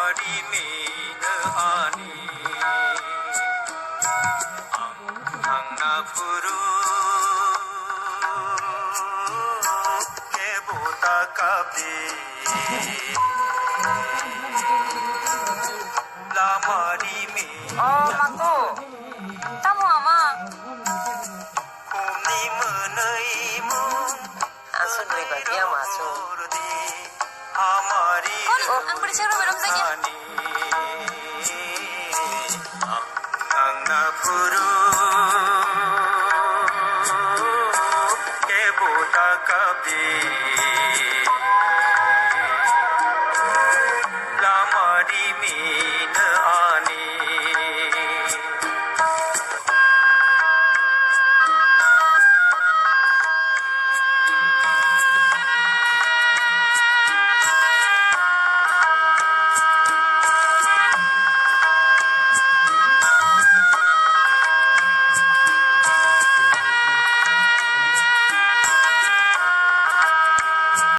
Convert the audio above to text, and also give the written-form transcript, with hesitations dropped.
Amari me ani ang nafuru ke bota kabe lamari me Oh, Mako. Tamo ama. kumni manai mu Aso nui bagia maso. amari Oh, ang bersih belum lagi. ani